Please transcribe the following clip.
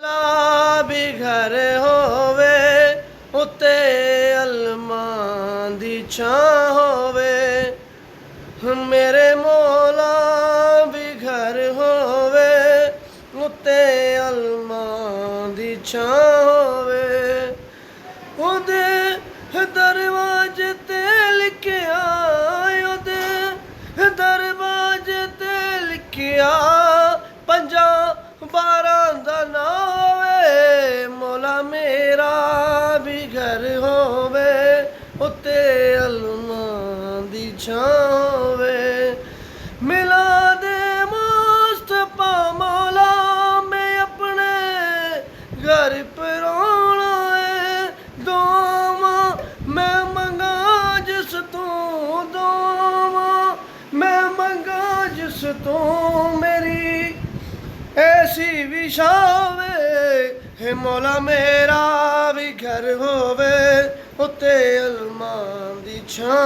ਲਾ ਵੀ ਘਰ ਹੋਵੇ ਉੱਤੇ ਅਲਮਾਂ ਦੀ ਛਾਂ ਹੋਵੇ, ਮੇਰੇ ਮੌਲਾ ਵੀ ਘਰ ਹੋਵੇ ਉੱਤੇ ਅਲਮਾਂ ਦੀ ਛਾਂ ਹੋਵੇ। ਉਹਦੇ ਦਰਵਾਜ਼ੇ ਤੇ ਲਿਖਿਆ, ਉਹਦੇ ਦਰਵਾਜ਼ੇ ਤੇ ਲਿਖਿਆ 50-12 ਦਾ ਨਾਂ ਹੋਵੇ, ਮੌਲਾ ਮੇਰਾ ਵੀ ਘਰ ਹੋਵੇ ਉੱਤੇ ਅਲਮਾਂ ਦੀ ਛਾਂ ਹੋਵੇ। ਮਿਲਾ ਦੇ ਮੁਸਤਫਾ ਮੌਲਾ ਮੈਂ ਆਪਣੇ ਘਰ ਪਰਾਉਣਾ ਏ, ਦੁਆਵਾਂ ਮੈਂ ਮੰਗਾ ਜਿਸ ਤੋਂ, ਦੁਆਵਾਂ ਮੈਂ ਮੰਗਾ ਜਿਸ ਤੋਂ, ਮੇਰੀ ऐसी विशावे है मौला मेरा भी घर होवे उत्ते अलमां दी छां।